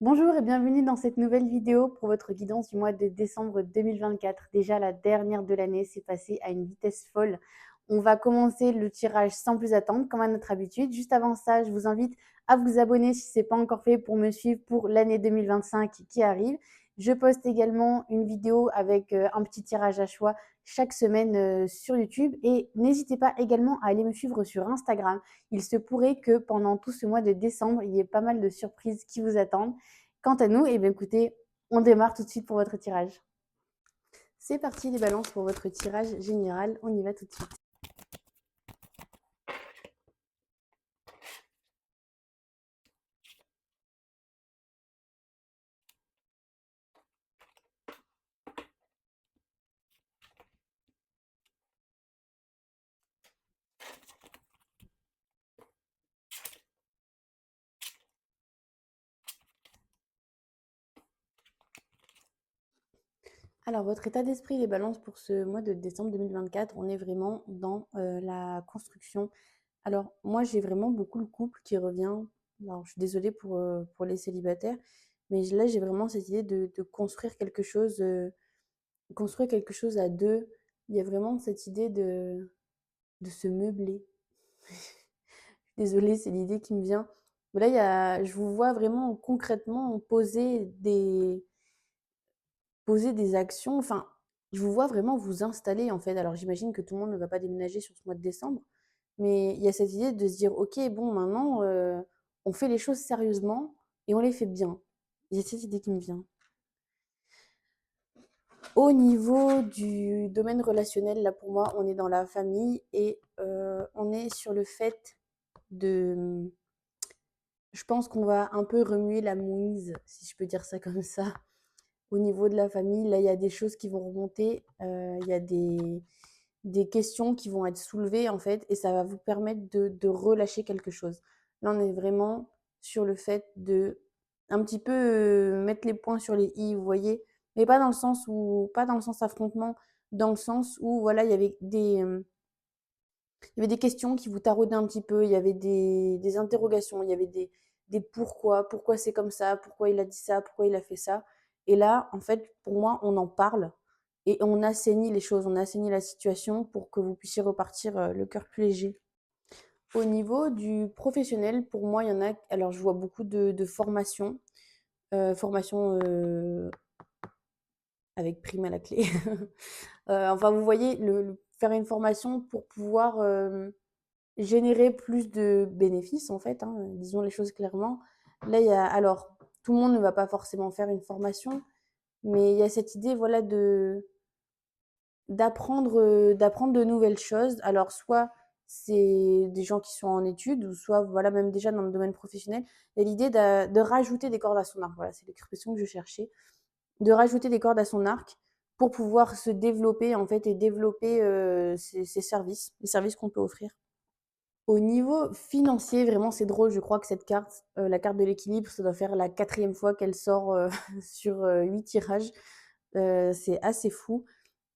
Bonjour et bienvenue dans cette nouvelle vidéo pour votre guidance du mois de décembre 2024. Déjà la dernière de l'année, c'est passé à une vitesse folle. On va commencer le tirage sans plus attendre, comme à notre habitude. Juste avant ça, je vous invite à vous abonner si ce n'est pas encore fait pour me suivre pour l'année 2025 qui arrive. Je poste également une vidéo avec un petit tirage à choix chaque semaine sur YouTube. Et n'hésitez pas également à aller me suivre sur Instagram. Il se pourrait que pendant tout ce mois de décembre, il y ait pas mal de surprises qui vous attendent. Quant à nous, eh bien, écoutez, on démarre tout de suite pour votre tirage. C'est parti les balances pour votre tirage général. On y va tout de suite. Alors, votre état d'esprit, les balances pour ce mois de décembre 2024, on est vraiment dans la construction. Alors, moi, j'ai vraiment beaucoup le couple qui revient. Alors, je suis désolée pour les célibataires, mais là, j'ai vraiment cette idée de construire quelque chose à deux. Il y a vraiment cette idée de se meubler. Désolée, c'est l'idée qui me vient. Mais là, je vous vois vraiment concrètement poser des actions. Enfin, je vous vois vraiment vous installer en fait. Alors, j'imagine que tout le monde ne va pas déménager sur ce mois de décembre, mais il y a cette idée de se dire, ok, bon, maintenant, on fait les choses sérieusement et on les fait bien. Il y a cette idée qui me vient. Au niveau du domaine relationnel, là pour moi, on est dans la famille et on est sur le fait de. Je pense qu'on va un peu remuer la mouise, si je peux dire ça comme ça. Au niveau de la famille, là, il y a des choses qui vont remonter, il y a des questions qui vont être soulevées, en fait, et ça va vous permettre de relâcher quelque chose. Là, on est vraiment sur le fait de un petit peu mettre les points sur les i, vous voyez, mais pas dans le sens affrontement, dans le sens où, voilà, il y avait des questions qui vous taraudaient un petit peu, il y avait des interrogations, il y avait des pourquoi c'est comme ça, pourquoi il a dit ça, pourquoi il a fait ça. Et là, en fait, pour moi, on en parle et on assainit les choses, on assainit la situation pour que vous puissiez repartir le cœur plus léger. Au niveau du professionnel, pour moi, il y en a, alors je vois beaucoup de formations, formations avec prime à la clé. Enfin, vous voyez, faire une formation pour pouvoir générer plus de bénéfices en fait, hein, disons les choses clairement. Là, alors, tout le monde ne va pas forcément faire une formation, mais il y a cette idée, voilà, d'apprendre de nouvelles choses. Alors, soit c'est des gens qui sont en études, ou soit, voilà, même déjà dans le domaine professionnel. Il y a l'idée de rajouter des cordes à son arc. Voilà, c'est l'expression que je cherchais. De rajouter des cordes à son arc pour pouvoir se développer, en fait, et développer ses services, les services qu'on peut offrir. Au niveau financier, vraiment, c'est drôle. Je crois que cette carte, la carte de l'équilibre, ça doit faire la quatrième fois qu'elle sort sur 8 tirages. C'est assez fou.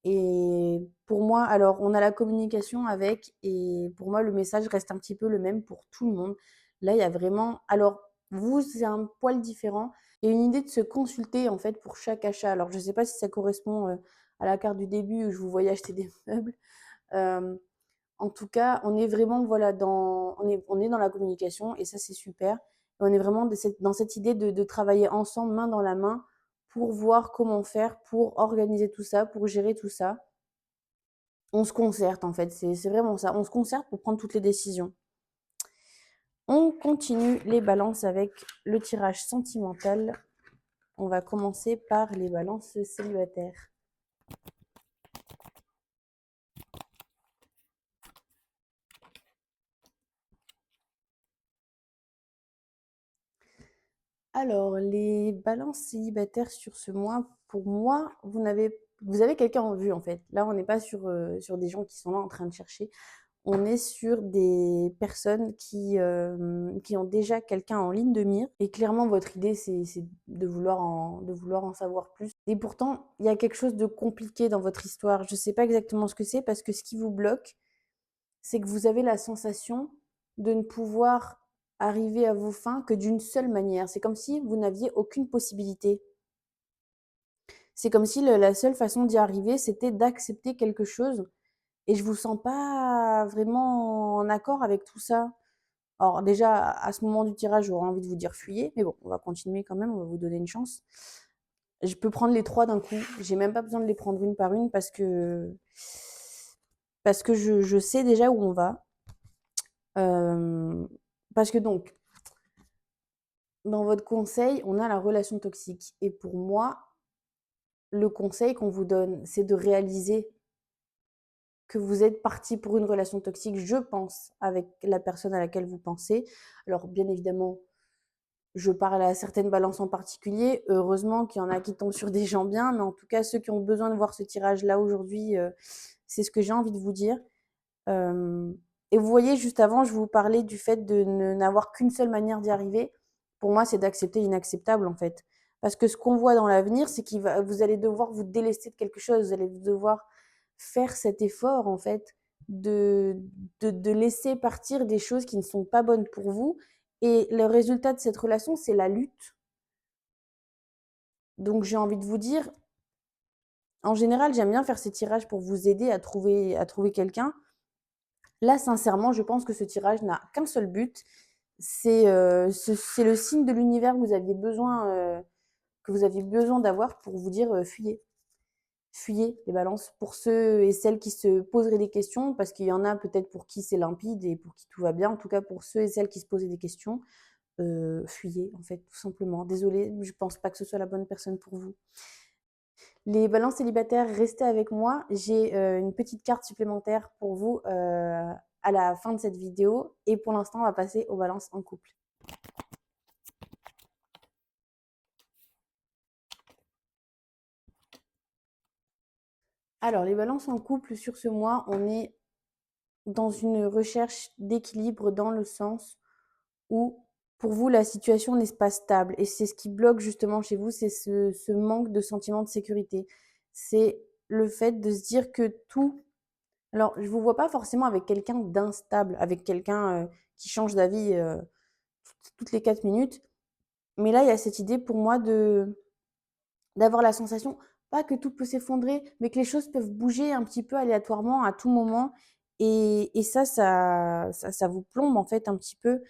Et pour moi, alors, on a la communication avec, et pour moi, le message reste un petit peu le même pour tout le monde. Là, il y a vraiment. Alors, vous, c'est un poil différent. Il y a une idée de se consulter, en fait, pour chaque achat. Alors, je ne sais pas si ça correspond à la carte du début où je vous voyais acheter des meubles. Euh, En tout cas, on est vraiment voilà, on est dans la communication et ça, c'est super. Et on est vraiment dans cette idée de travailler ensemble, main dans la main, pour voir comment faire, pour organiser tout ça, pour gérer tout ça. On se concerte en fait, c'est vraiment ça. On se concerte pour prendre toutes les décisions. On continue les balances avec le tirage sentimental. On va commencer par les balances célibataires. Alors, les balances célibataires sur ce mois, pour moi, vous avez quelqu'un en vue en fait. Là, on n'est pas sur des gens qui sont là en train de chercher. On est sur des personnes qui ont déjà quelqu'un en ligne de mire. Et clairement, votre idée, c'est de vouloir en savoir plus. Et pourtant, il y a quelque chose de compliqué dans votre histoire. Je ne sais pas exactement ce que c'est parce que ce qui vous bloque, c'est que vous avez la sensation de ne pouvoir arriver à vos fins que d'une seule manière. C'est comme si vous n'aviez aucune possibilité. C'est comme si la seule façon d'y arriver, c'était d'accepter quelque chose. Et je vous sens pas vraiment en accord avec tout ça. Alors déjà, à ce moment du tirage, j'aurais envie de vous dire fuyez, mais bon, on va continuer quand même, on va vous donner une chance. Je peux prendre les 3 d'un coup. J'ai même pas besoin de les prendre une par une parce que je sais déjà où on va. Parce que donc, dans votre conseil, on a la relation toxique. Et pour moi, le conseil qu'on vous donne, c'est de réaliser que vous êtes parti pour une relation toxique, je pense, avec la personne à laquelle vous pensez. Alors, bien évidemment, je parle à certaines balances en particulier. Heureusement qu'il y en a qui tombent sur des gens bien, mais en tout cas, ceux qui ont besoin de voir ce tirage-là aujourd'hui, c'est ce que j'ai envie de vous dire. Et vous voyez, juste avant, je vous parlais du fait de n'avoir qu'une seule manière d'y arriver. Pour moi, c'est d'accepter l'inacceptable, en fait. Parce que ce qu'on voit dans l'avenir, c'est que vous allez devoir vous délester de quelque chose. Vous allez devoir faire cet effort, en fait, de, de laisser partir des choses qui ne sont pas bonnes pour vous. Et le résultat de cette relation, c'est la lutte. Donc, j'ai envie de vous dire, en général, j'aime bien faire ces tirages pour vous aider à trouver quelqu'un. Là, sincèrement, je pense que ce tirage n'a qu'un seul but. C'est le signe de l'univers que vous aviez besoin d'avoir pour vous dire fuyez. Fuyez les balances. Pour ceux et celles qui se poseraient des questions, parce qu'il y en a peut-être pour qui c'est limpide et pour qui tout va bien. En tout cas, pour ceux et celles qui se posaient des questions, fuyez, en fait, tout simplement. Désolée, je pense pas que ce soit la bonne personne pour vous. Les balances célibataires, restez avec moi. J'ai une petite carte supplémentaire pour vous à la fin de cette vidéo. Et pour l'instant, on va passer aux balances en couple. Alors, les balances en couple sur ce mois, on est dans une recherche d'équilibre dans le sens où, pour vous, la situation n'est pas stable. Et c'est ce qui bloque justement chez vous, c'est ce manque de sentiment de sécurité. C'est le fait de se dire que tout. Alors, je vous vois pas forcément avec quelqu'un d'instable, avec quelqu'un qui change d'avis toutes les 4 minutes. Mais là, il y a cette idée pour moi d'avoir la sensation, pas que tout peut s'effondrer, mais que les choses peuvent bouger un petit peu aléatoirement à tout moment. Et ça vous plombe en fait un petit peu.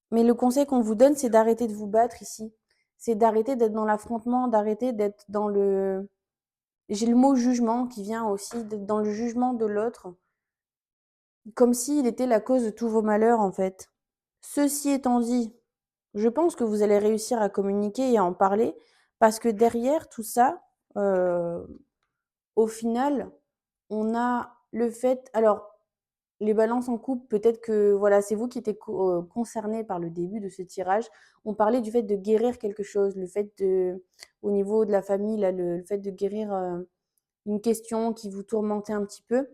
Mais le conseil qu'on vous donne, c'est d'arrêter de vous battre ici. C'est d'arrêter d'être dans l'affrontement, d'arrêter d'être dans le. J'ai le mot jugement qui vient aussi, d'être dans le jugement de l'autre, comme s'il était la cause de tous vos malheurs en fait. Ceci étant dit, je pense que vous allez réussir à communiquer et à en parler parce que derrière tout ça, euh, au final, on a le fait. Alors, les balances en couple, peut-être que voilà, c'est vous qui étiez concerné par le début de ce tirage. On parlait du fait de guérir quelque chose, le fait de, au niveau de la famille, là, le fait de guérir une question qui vous tourmentait un petit peu.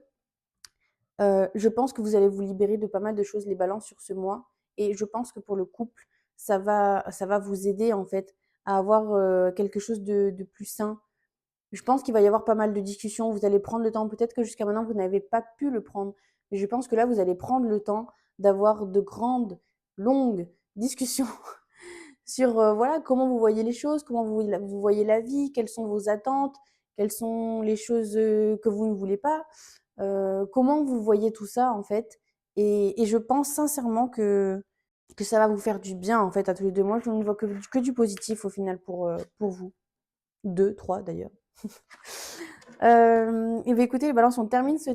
Je pense que vous allez vous libérer de pas mal de choses, les balances, sur ce mois. Et je pense que pour le couple, ça va vous aider en fait à avoir quelque chose de plus sain. Je pense qu'il va y avoir pas mal de discussions. Vous allez prendre le temps. Peut-être que jusqu'à maintenant, vous n'avez pas pu le prendre. Mais je pense que là, vous allez prendre le temps d'avoir de grandes, longues discussions sur voilà, comment vous voyez les choses, comment vous voyez la vie, quelles sont vos attentes, quelles sont les choses que vous ne voulez pas, comment vous voyez tout ça en fait. Et je pense sincèrement que ça va vous faire du bien en fait à tous les deux. Moi, je ne vois que du positif au final pour vous. Deux, trois d'ailleurs. Et bien écoutez, les balances, on termine ce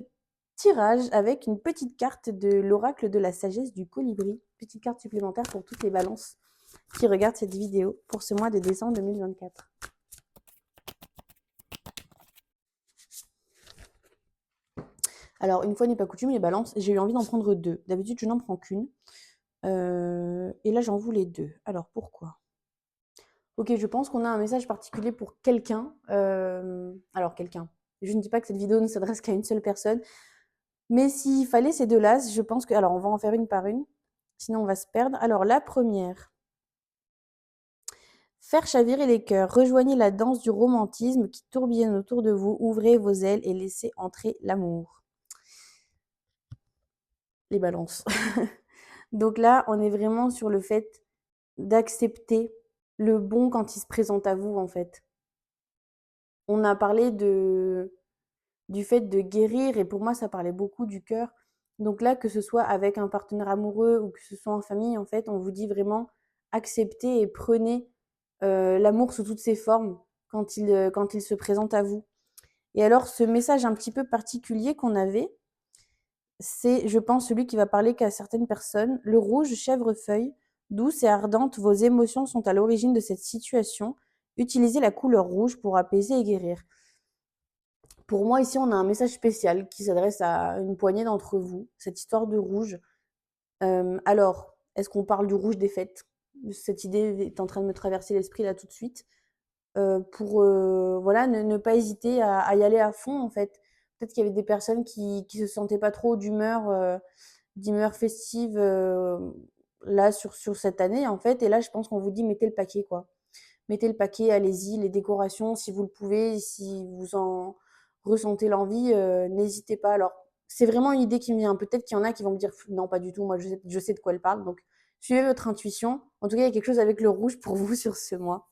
tirage avec une petite carte de l'oracle de la sagesse du colibri. Petite carte supplémentaire pour toutes les balances qui regardent cette vidéo pour ce mois de décembre 2024. Alors, une fois n'est pas coutume, les balances, j'ai eu envie d'en prendre deux. D'habitude, je n'en prends qu'une. Et là, j'en voulais deux. Alors, pourquoi? Ok, je pense qu'on a un message particulier pour quelqu'un. Alors, quelqu'un. Je ne dis pas que cette vidéo ne s'adresse qu'à une seule personne. Mais s'il fallait ces deux-là, je pense que. Alors, on va en faire une par une. Sinon, on va se perdre. Alors, la première. Faire chavirer les cœurs. Rejoignez la danse du romantisme qui tourbillonne autour de vous. Ouvrez vos ailes et laissez entrer l'amour. Les balances. Donc là, on est vraiment sur le fait d'accepter le bon quand il se présente à vous, en fait. On a parlé du fait de guérir et pour moi, ça parlait beaucoup du cœur. Donc là, que ce soit avec un partenaire amoureux ou que ce soit en famille, en fait, on vous dit vraiment acceptez et prenez l'amour sous toutes ses formes quand il se présente à vous. Et alors, ce message un petit peu particulier qu'on avait, c'est, je pense, celui qui va parler qu'à certaines personnes. Le rouge, chèvrefeuille, douce et ardente, vos émotions sont à l'origine de cette situation. Utilisez la couleur rouge pour apaiser et guérir. Pour moi, ici, on a un message spécial qui s'adresse à une poignée d'entre vous, cette histoire de rouge. Alors, est-ce qu'on parle du rouge des fêtes? Cette idée est en train de me traverser l'esprit là tout de suite. Pour voilà, ne pas hésiter à y aller à fond en fait. Peut-être qu'il y avait des personnes qui se sentaient pas trop d'humeur festive là sur cette année en fait. Et là, je pense qu'on vous dit mettez le paquet quoi. Mettez le paquet, allez-y, les décorations si vous le pouvez, si vous en ressentez l'envie, n'hésitez pas. Alors, c'est vraiment une idée qui me vient. Peut-être qu'il y en a qui vont me dire non, pas du tout, moi je sais de quoi elle parle. Donc, suivez votre intuition. En tout cas, il y a quelque chose avec le rouge pour vous sur ce mois.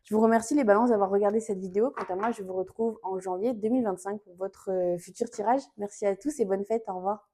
Je vous remercie les balances d'avoir regardé cette vidéo. Quant à moi, je vous retrouve en janvier 2025 pour votre futur tirage. Merci à tous et bonne fête. Au revoir.